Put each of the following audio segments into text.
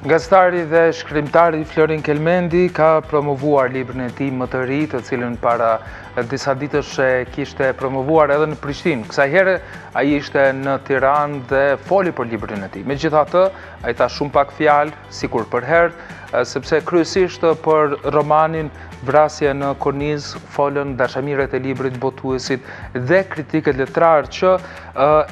Gazetari dhe shkrimtari Florin Kelmendi ka promovuar librin e tij më të ri, të cilën para disa ditësh e kishte promovuar edhe në Prishtinë. Kësaj here ai ishte në Tiranë dhe foli për librin e tij. Megjithatë, ai tha shumë pak fjalë, sikur për herë, sepse kryesisht për romanin Vrasje në Kornizë folën dashamiret e librit, botuesit dhe kritikët letrar që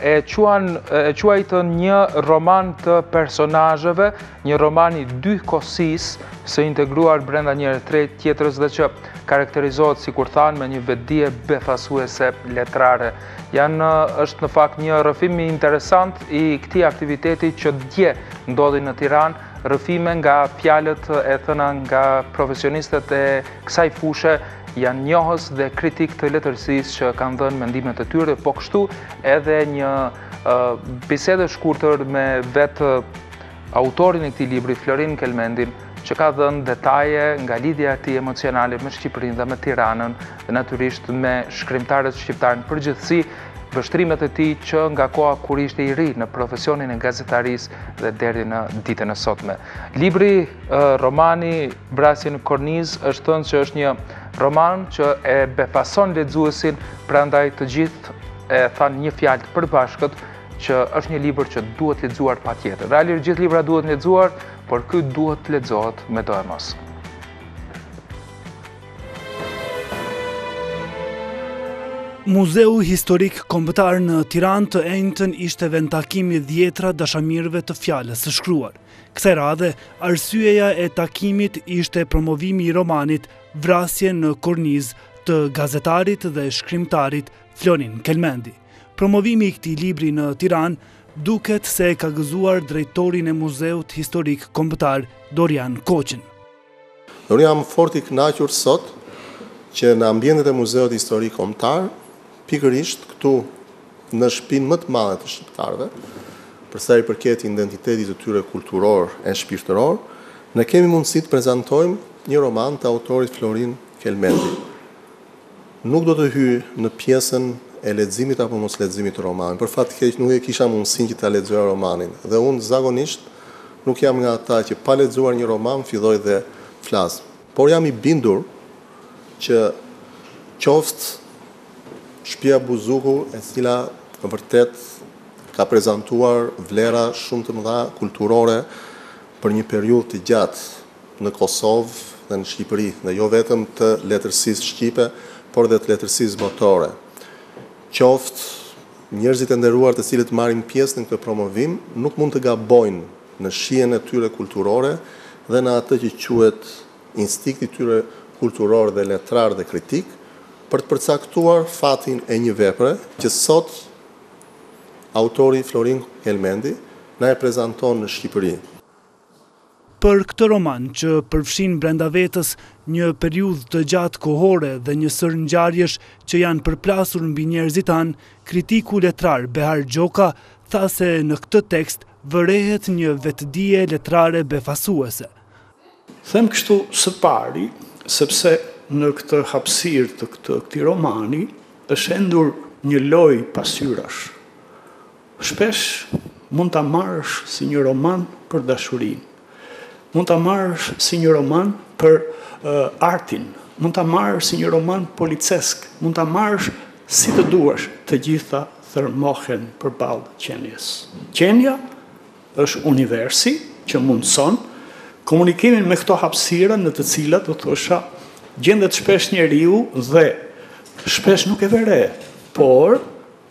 e quajtën një roman të personazheve, një roman i dy kohësisë, së integruar brenda njëri tjetrës dhe që karakterizohet, sikur thanë, me një vetdije befasuese letrare. Është në fakt një rrëfim interesant i këtij aktiviteti që dje ndodhi në Tiranë, rrëfime nga fjalët e thëna nga profesionistët e kësaj fushë, janë njohës dhe kritik të letërsisë që kanë dhënë mendimet e tyre, po kështu edhe një bisedë shkurtër me vetë autorin e këtij libri, Florin Kelmendin, që ka dhënë detaje nga lidhja e tij emocionale me Shqipërinë dhe me Tiranën, dhe natyrisht me shkrimtarët shqiptarë në përgjithësi, vështrimet e tij që nga koha kur ishte i ri në profesionin e gazetarisë dhe deri në ditën e sotme. Libri, romani Vrasje në Kornizë, është thënë që është një roman që e befason lexuesin, prandaj të gjithë e thanë një fjalë të përbashkët që është një libër që duhet lexuar patjetër. Realisht gjithë libra duhet lexuar, por ky duhet të lexohet me do e mos. Muzeu Historik Kombëtar në Tiranë të enjtën ishte vend takimi dhjetra dashamirëve të fjalës së shkruar. Kësaj radhe, arsyeja e takimit ishte promovimi i romanit Vrasje në Kornizë të gazetarit dhe shkrimtarit Florin Kelmendi. Promovimi i këtij libri në Tiranë duket se ka gëzuar drejtorin e Muzeut Historik Kombëtar Dorian Koqin. Unë jam fort i kënaqur sot që në ambientet e Muzeut Historik Kombëtar, pikërisht këtu në shtëpinë më të madhe të shqiptarëve, për sa i përket identitetit të tyre kulturor e shpirtëror, ne kemi mundësi të prezantojmë një roman të autorit Florin Kelmendi. Nuk do të hyj në pjesën e leximit apo mos leximit të romanit. Për fat të keq nuk e kisha mundësinë që ta lexoja romanin. Dhe unë zakonisht nuk jam nga ata që pa lexuar një roman filloj dhe flas. Por jam i bindur që qoftë Shtëpia Buzuku, e cila në vërtet ka prezantuar vlera shumë të mëdha kulturore për një periudhë të gjatë në Kosovë dhe në Shqipëri, dhe jo vetëm të letërsisë shqipe, por dhe të letërsisë botore. Qoftë njerëzit e nderuar të cilët marrin pjesë në këtë promovim, nuk mund të gabojnë në shijen e tyre kulturore dhe në atë që quhet instikti i tyre kulturor dhe letrar dhe kritik, për të përcaktuar fatin e një vepre që sot autori Florin Kelmendi na e prezanton në Shqipëri. Për këtë roman që përfshin brenda vetës një periudhë të gjatë kohore dhe një sër ngjarjesh që janë përplasur mbi njerëzit tanë, kritiku letrar Behar Gjoka tha se në këtë tekst vërehet një vetdije letrare befasuese. Them kështu së pari, sepse në këtë hapësirë të këtij romani është endur një lojë pasyrash. Shpesh mund ta marrësh si një roman për dashurinë. Mund ta marrësh si një roman për artin, mund ta marrësh si një roman policesk, mund ta marrësh si të duash, të gjitha thërmohen përballë qenies. Qenia është universi që mundson komunikimin me këto hapësira në të cilat do thosha gjendet shpesh njeriu dhe shpesh nuk e vere, por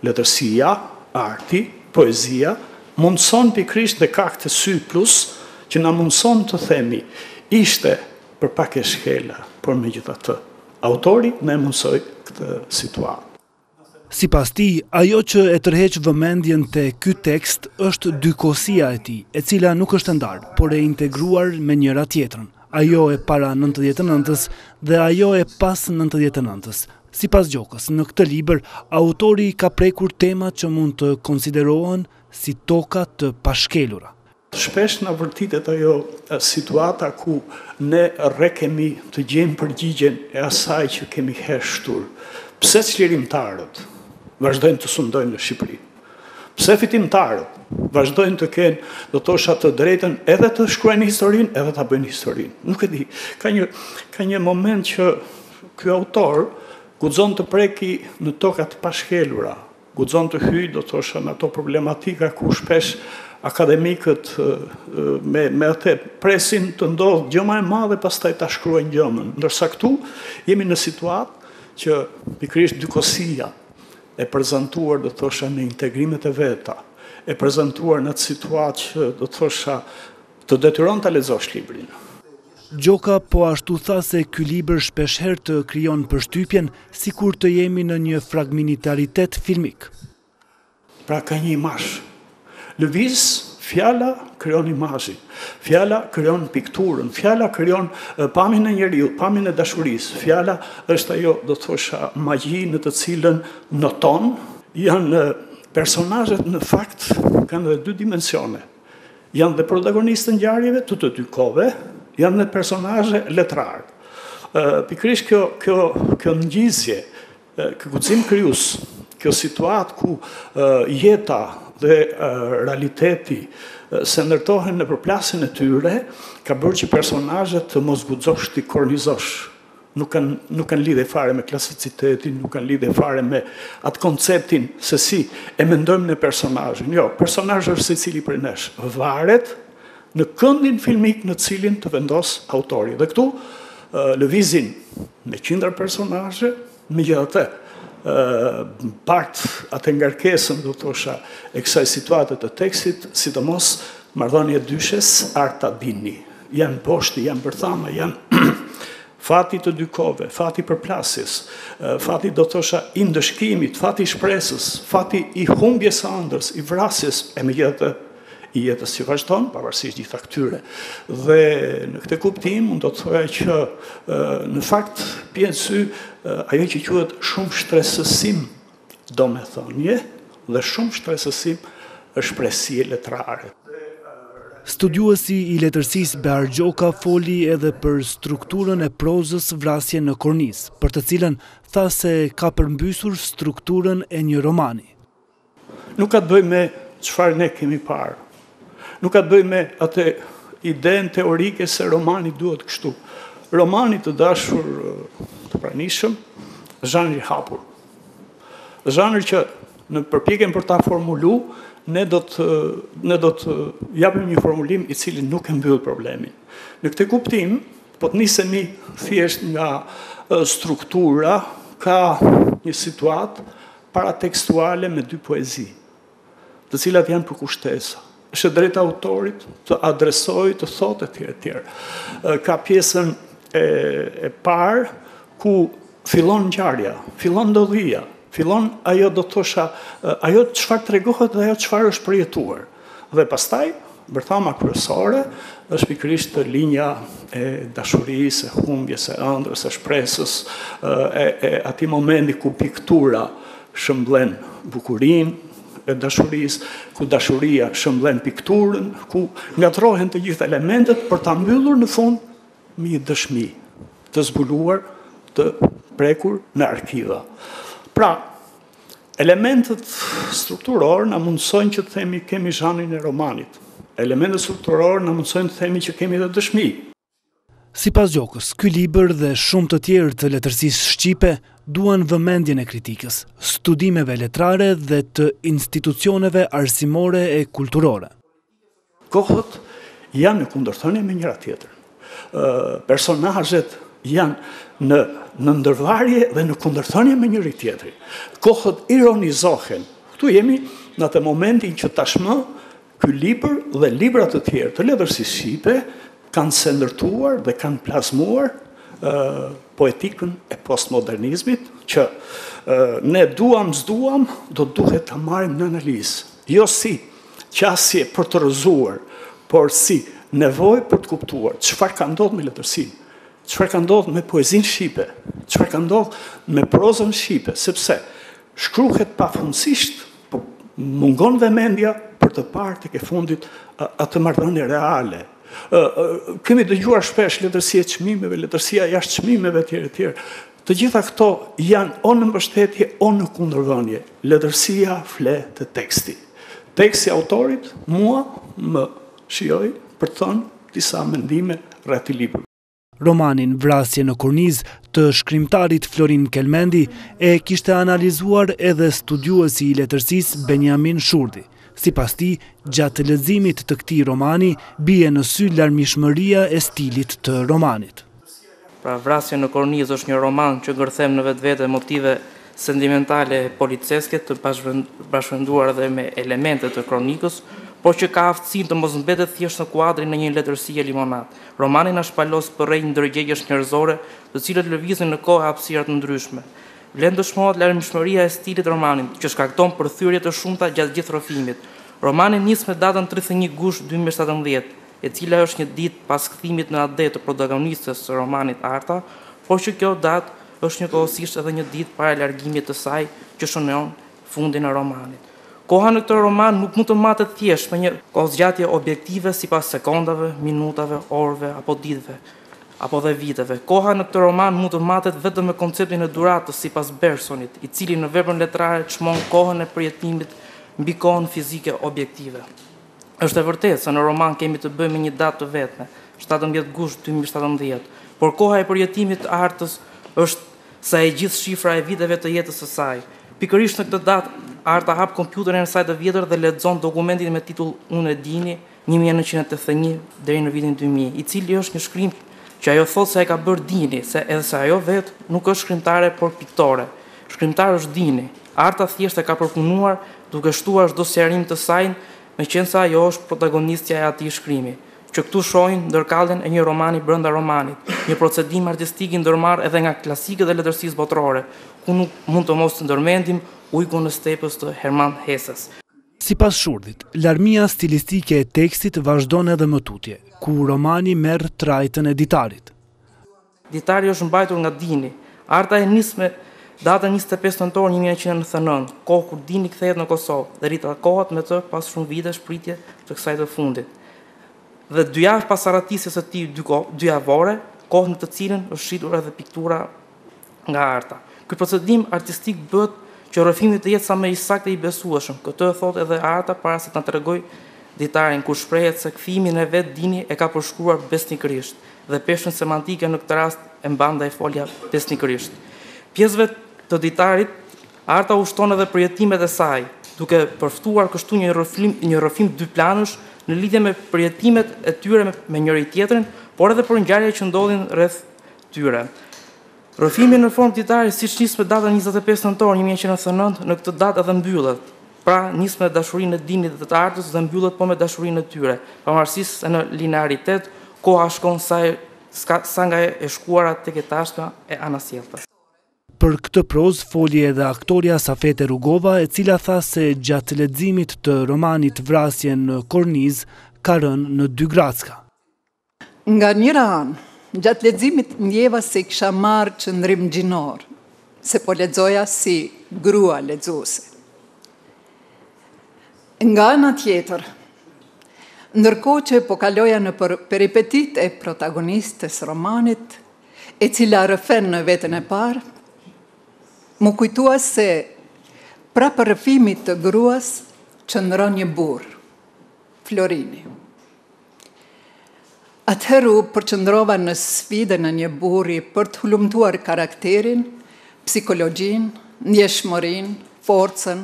letërsia, arti, poezia mundson pikërisht dhe ka këtë sy plus që na mundson të themi ishte për pak e shkela, por megjithatë autori na mundsoi këtë situatë. Sipas tij, ajo që e tërheq vëmendjen te ky tekst është dykosia e tij, e cila nuk është ndarë, por e integruar me njëra tjetrën. Ajo e para 99-ës dhe ajo e pas 99-ës. Sipas Gjokës, në këtë libër, autori ka prekur tema që mund të konsiderohen si toka të pashkelura. Shpesh na vërtitet ajo situata ku ne kemi të gjejmë përgjigjen e asaj që kemi heshtur. Pse çlirimtarët vazhdojnë të sundojnë në Shqipëri? Pse fitimtarët vazhdojnë të kenë, do të thosha, të drejtën edhe të shkruajnë historinë, edhe ta bëjnë historinë. Nuk e di. Ka një moment që ky autor guxon të preki në tokat pashkelura, guxon të hyjë, do të thosha, në ato problematika ku shpesh akademikët me atë presin të ndodhë gjëma e madhe, pastaj ta shkruajnë gjëmën. Ndërsa këtu jemi në situatë që pikërisht dykosia e prezantuar, do të thosha, në integrimet e veta, e prezantuar në atë situatë që, do të thosha, të detyron të lexosh librin. Gjoka po ashtu tha se ky libër shpeshherë të krijon përshtypjen sikur të jemi në një fragmentaritet filmik. Pra ka një imazh. Lëviz, fjala krijon imazhin. Fjala krijon pikturën, fjala krijon pamjen e njeriu, pamjen e dashurisë. Fjala është ajo, do të thosha, magji në të cilën noton. Janë personazhet në fakt kanë edhe dy dimensione. Janë dhe protagonistë ngjarjeve të dy kohëve, janë dhe personazhe letrar. Pikërisht kjo ngjizje, ky guxim krijues, kjo situatë ku jeta dhe realiteti se ndërtohen në përplasjen e tyre, ka bërë që personazhet të mos guxosh ti kornizosh. Nuk kanë lidhje fare me klasicitetin, nuk kanë lidhje fare me atë konceptin se si e mendojmë në personazhin. Jo, personazhi është secili prej nesh. Varet në këndin filmik në cilin të vendos autori. Dhe këtu lëvizin me qindra personazhe, megjithatë part atë ngarkesën, do të thosha, e kësaj situate të tekstit, sidomos marrëdhënie dyshes Arta Dini. Janë poshtë, janë bërthama, janë fati të dy kohëve, fati përplasjes, fati, do të thosha, i ndëshkimit, fati i shpresës, fati i humbjes së ëndrrës, i vrasjes, e megjithatë i jetës që vazhdon, pavarësisht gjitha këtyre. Dhe në këtë kuptim, unë do të thoja që në fakt pjesë ajo që quhet shumë shtresësim domethënie dhe shumë shtresësim shpresie letrare. Studiuesi i letërsisë Behar Gjoka foli edhe për strukturën e prozës Vrasje në kornizë, për të cilën tha se ka përmbysur strukturën e një romani. Nuk ka të bëjë me çfarë ne kemi parë. Nuk ka të bëjë me atë idenë teorike se romani duhet kështu. Romani të dashur të pranishëm, zhanri hapur. Zhanri që në përpjekjen për ta formulu, ne do të japim një formulim i cili nuk e mbyll problemin. Në këtë kuptim, po të nisemi thjesht nga struktura, ka një situatë paratekstuale me dy poezi, të cilat janë për kushtesa. Është drejt autorit të adresojë, të thotë etj. Ka pjesën e parë ku fillon ngjarja, fillon ndodhia, fillon ajo, do të thosha, ajo çfarë tregohet dhe ajo çfarë është përjetuar. Dhe pastaj bërthama kryesore është pikërisht linja e dashurisë, e humbjes, e ëndrrës, e shpresës, e atij momenti ku piktura shëmblen bukurinë e dashurisë, ku dashuria shëmblen pikturën, ku ngatrohen të gjitha elementet për ta mbyllur në fund me një dëshmi të zbuluar, të prekur në arkiva. Pra, elementet strukturor na mundsojnë që të themi kemi zhanrin e romanit. Elementet strukturor na mundsojnë të themi që kemi edhe dëshmi. Sipas Gjokës, ky libër dhe shumë të tjerë të letërsisë shqipe duan vëmendjen e kritikës, studimeve letrare dhe të institucioneve arsimore e kulturore. Kohët janë në kundërthënie me njëra tjetrën. Personazhet janë në ndërvarje dhe në kundërthënie me njëri tjetrin. Kohët ironizohen. Këtu jemi në atë momentin që tashmë ky libër dhe libra të tjerë të letërsisë shqipe kanë sendërtuar dhe kanë plazmuar poetikën e postmodernizmit, që ne duam s'duam, do duhet ta marrim në analizë. Jo si qasje për të rrëzuar, por si nevojë për të kuptuar çfarë ka ndodhur me letërsinë, çfarë ka ndodhur me poezinë shqipe, çfarë ka ndodhur me prozën shqipe, sepse shkruhet pafundësisht, po mungon vëmendja për të parë tek e fundit atë marrëdhënie reale. Kemi dëgjuar shpesh letërsia e çmimeve, letërsia jashtë çmimeve etj. Të gjitha këto janë o në mbështetje o në kundërvënie. Letërsia flet të teksti. teksti autorit mua më shijoi për të thënë disa mendime rreth i librit. Romanin Vrasje në Korniz të shkrimtarit Florin Kelmendi e kishte analizuar edhe studiuesi i letërsisë Benjamin Shurdi. Sipas tij, gjatë leximit të këtij romani bie në sy larmishmëria e stilit të romanit. Pra, Vrasje në Korniz është një roman që ngërthem në vetvete motive sentimentale policeske të bashkëvenduar dhe me elemente të kronikës, por që ka aftësinë të mos mbetet thjesht në kuadrin në një letërsie limonat. Romani na shpalos përrej ndërgjegjesh njerëzore, të cilët lëvizin në kohë hapësira të ndryshme. Vlen dëshmohet larmishmëria e stilit romanit, që shkakton përthyrje të shumta gjatë gjithë rrëfimit. Romani nis me datën 31 gusht 2017, e cila është një ditë pas kthimit në AD të protagonistës së romanit Arta, por që kjo datë është njëkohësisht edhe një ditë para largimit të saj që shënon fundin e romanit. Koha në këtë roman nuk mund të matet thjesht me një kohëzgjatje objektive sipas sekondave, minutave, orëve apo ditëve, apo dhe viteve. Koha në këtë roman mund të matet vetëm me konceptin e duratës sipas Bersonit, i cili në veprën letrare çmon kohën e përjetimit mbi kohën fizike objektive. Është e vërtetë se në roman kemi të bëjmë me një datë të vetme, 17 gusht 2017, por koha e përjetimit të Artës është sa e gjithë shifra e viteve të jetës së saj. Pikërisht në këtë datë, Arta hap kompjuterin e saj të vjetër dhe lexon dokumentin me titull Unë e dini 1981 deri në vitin 2000, i cili është një shkrim që ajo thotë se e ka bërë Dini, se edhe se ajo vetë nuk është shkrimtare por piktore. Shkrimtar është Dini. Arta thjesht e ka përpunuar duke shtuar çdo sqarim të saj, meqense ajo është protagonistja e atij shkrimi, që këtu shohin ndërkalljen e një romani brenda romanit, një procedim artistik i ndërmarrë edhe nga klasikët e letërsisë botërore, ku nuk mund të mos të ndërmendim Ujku në stepës të Herman Hesses. Sipas Shurdit, larmia stilistike e tekstit vazhdon edhe më tutje, ku romani merr trajtën e ditarit. Ditari është mbajtur nga Dini. Arta e nis me datën 25 nëntor 1999, kohë kur Dini kthehet në Kosovë dhe ritakohet me të pas shumë vitesh pritje të kësaj të fundit. Dhe 2 javë pas aratisjes së tij 2 javore, kohë në të cilën është shitur edhe piktura nga Arta. Ky procedim artistik bëhet që rrëfimi të jetë sa më i saktë i besueshëm. Këtë e thot edhe Arta para se ta tregoj ditarin, kur shprehet se kthimin e vet Dini e ka përshkruar besnikërisht dhe peshën semantike në këtë rast e mban ndaj folja besnikërisht. Pjesëve të ditarit, Arta ushton edhe përjetimet e saj, duke përftuar kështu një rrëfim 2 planësh në lidhje me përjetimet e tyre me njëri tjetrin, por edhe për ngjarjet që ndodhin rreth tyre. Rrëfimi në formë ditare siç nis me datën 25 nëntor 1999, në këtë datë edhe mbyllet. Pra nis me dashurinë e Dinit dhe të Artës dhe mbyllet po me dashurinë e tyre. Pavarësisht se në linearitet koha shkon sa nga e shkuara tek e tashme e anasjellta. Për këtë prozë foli edhe aktoria Safete Rugova, e cila tha se gjatë leximit të romanit Vrasje në Korniz ka rënë në 2 gracka. Nga njëra anë, gjatë leximit ndjeva se kisha marrë qëndrim gjinor, se po lexoja si grua lexuese. Nga ana tjetër, ndërkohë që po kaloja në peripetit e protagonistës romanit, e cila rrëfen në veten e parë, më kujtua se prapë rrëfimit të gruas qëndron një burr, Florini. Atëherë u përqendrova në sfidën e një burri për të hulumtuar karakterin, psikologjinë, ndjeshmërinë, forcën,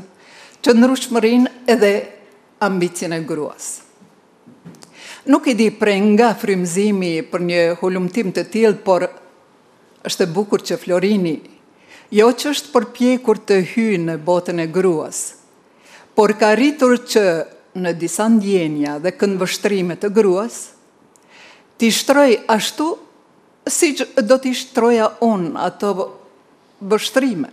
qëndrueshmërinë edhe ambicien e gruas. Nuk i di prej nga frymëzimi për një hulumtim të tillë, por është e bukur që Florini jo që është përpjekur të hyjë në botën e gruas, por ka arritur që në disa ndjenja dhe këndvështrime të gruas, t'i shtroj ashtu si që do t'i shtroja unë ato vështrime.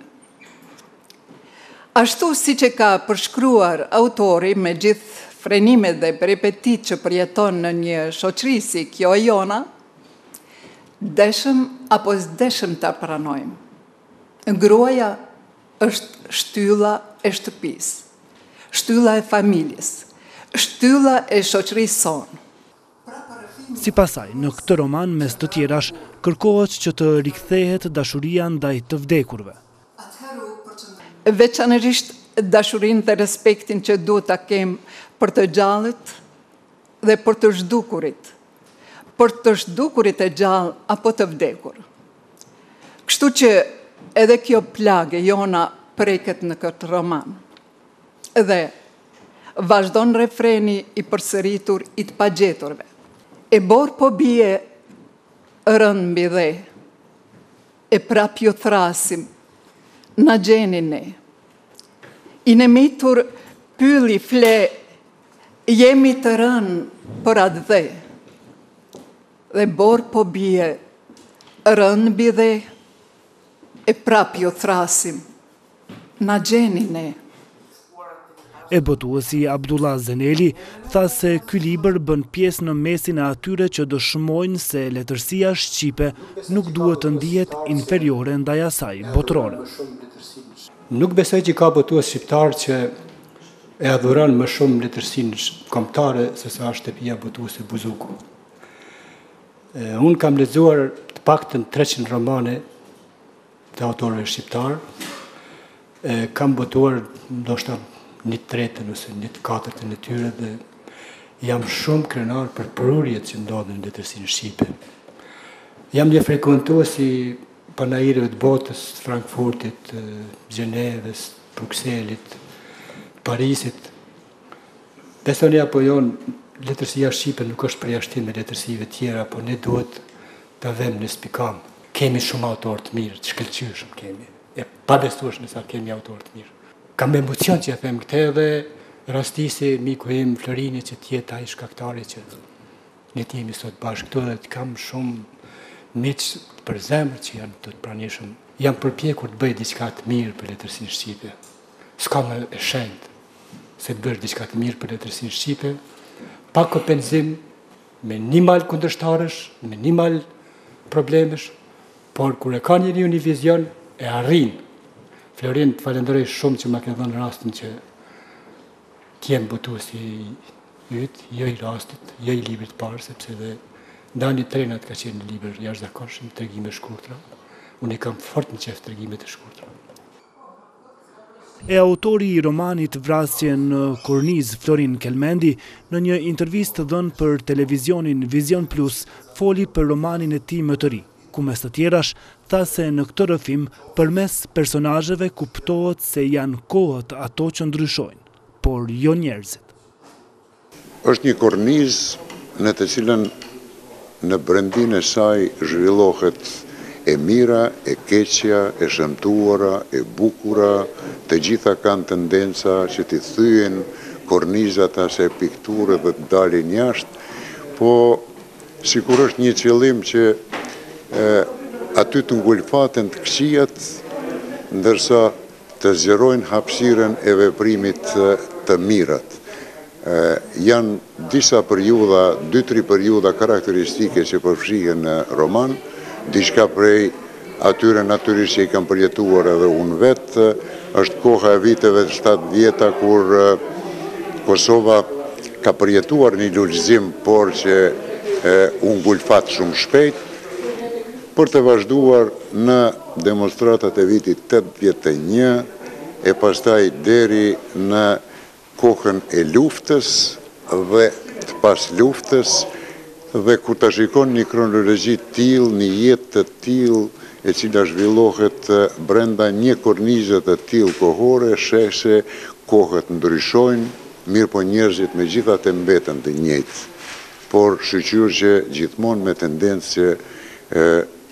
Ashtu si që ka përshkruar autori me gjithë frenimet dhe peripetit që përjeton në një shoqëri si kjo e jona, deshëm apo s'deshëm ta pranojmë. Gruaja është shtylla e shtëpisë, shtylla e familjes, shtylla e shoqërisë sonë. Sipas saj, në këtë roman, mes të tjerash, kërkohet që të rikthehet dashuria ndaj të vdekurve. Veçanërisht dashurinë dhe respektin që duhet ta kem për të gjallët dhe për të zhdukurit. Për të zhdukurit e gjallë apo të vdekur. Kështu që edhe kjo plagë jona preket në këtë roman. Dhe vazhdon refreni i përsëritur i të pagjeturve. E borë po bie rënë mbi dhe, e prap ju thrasim, na gjeni ne. I ne mitur pylli fle, jemi të rënë për atë dhe. Dhe borë po bie rënë mbi dhe, e prap ju thrasim, na gjeni ne. E botuesi Abdullah Zeneli tha se ky libër bën pjesë në mesin e atyre që dëshmojnë se letërsia shqipe nuk duhet të ndihet inferiore ndaj asaj botërore. Nuk besoj që ka botues shqiptar që e adhuron më shumë letërsinë kombëtare se sa shtëpia botuese Buzuku. Unë kam lexuar të paktën 300 romane të autorëve shqiptar. Kam botuar ndoshta 1/3 ose 1/4 e tyre dhe jam shumë krenar për prurjet që ndodhin në letërsinë shqipe. Jam një frekuentues i panaireve të botës, Frankfurtit, Gjenevës, Brukselit, Parisit. Besoni apo jo, letërsia shqipe nuk është përjashtim me letërsive tjera, por ne duhet ta vëmë në spikam. Kemi shumë autorë të mirë, të shkëlqyeshëm kemi. E pabesueshme sa kemi autorë të mirë. Kam emocion që e them këtë dhe rastisi miku im Florini që tjetë ai shkaktari që ne të jemi sot bashkë këtu dhe kam shumë miq për zemër që janë të pranishëm. Jam përpjekur të bëj diçka të mirë për letërsinë shqipe. S'ka më e shenjtë se të bësh diçka të mirë për letërsinë shqipe, pa kompenzim, me një mal kundërshtarësh, me një mal problemesh, por kur e ka njeriu një vizion e arrin. Florin, të falenderoj shumë që ma ke dhënë rastin që t'jem botuesi yt, jo i rastit, jo i librit parë, sepse dhe Dani Trenat ka qenë një libër jashtëzakonshëm, tregime shkurtra. Unë i kam fort në qef tregimet e shkurtra. E autori i romanit Vrasje në Kornizë, Florin Kelmendi, në një intervistë dhënë për televizionin Vision Plus, foli për romanin e tij më të ri, ku mes të tjerash tha se në këtë rrëfim përmes personazheve kuptohet se janë kohët ato që ndryshojnë, por jo njerëzit. Është një kornizë në të cilën në brendin e saj zhvillohet e mira, e keqja, e shëmtuara, e bukura, të gjitha kanë tendenca që t'i thyen kornizat ose pikturë dhe të dalin jashtë, po sikur është një qëllim që aty të ngulfaten të këqijat, ndërsa të zgjerojnë hapësirën e veprimit të mirat. Janë disa periudha, 2-3 periudha karakteristike që përfshihen në roman, diçka prej atyre natyrisht që i kam përjetuar edhe unë vetë, është koha e viteve 70 kur Kosova ka përjetuar një lullëzim, por që u ngulfat shumë shpejt, për të vazhduar në demonstratat e vitit 81 e pastaj deri në kohën e luftës dhe të pas luftës, dhe kur të shikon një kronologji t'il, një jetë të t'il, e cila zhvillohet brenda një kornizë të t'il kohore, sheshe kohët ndryshojnë, mirë po njerëzit me gjitha të mbetën të njëjtë, por shqyqyr që gjithmonë me tendencë që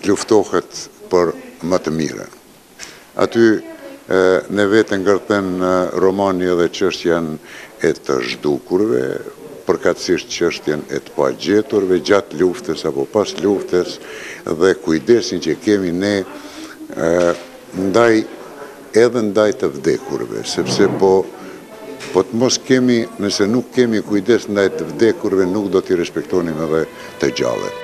luftohet për më të mire. Aty ne vetë ngërthen romani edhe çështjen e të zhdukurve, përkatësisht çështjen e të pagjeturve gjatë luftës apo pas luftës dhe kujdesin që kemi ne ndaj të vdekurve, sepse po të mos kemi, nëse nuk kemi kujdes ndaj të vdekurve, nuk do t'i respektonim edhe të gjallët.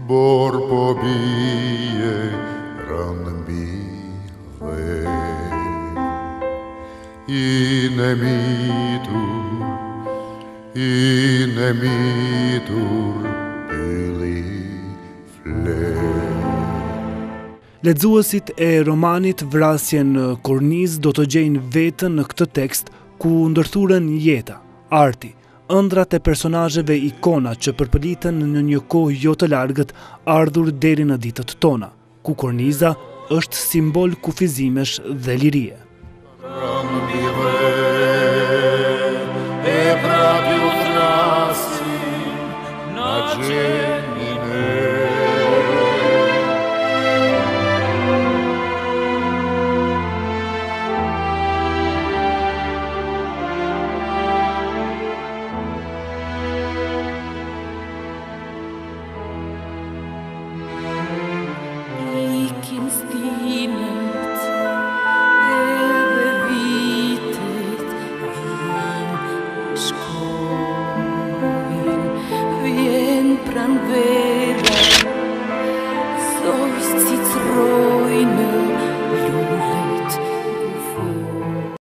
Bor po bie rënd mbi dhe είναι mitur pylli flet. Lexuesit e romanit Vrasje në kornizë do të gjejnë vetën në këtë tekst ku ndërthuren jeta, arti, ëndrat e personazheve ikona që përpëliten në një kohë jo të largët ardhur deri në ditët tona, ku korniza është simbol kufizimesh dhe lirie. Vien pran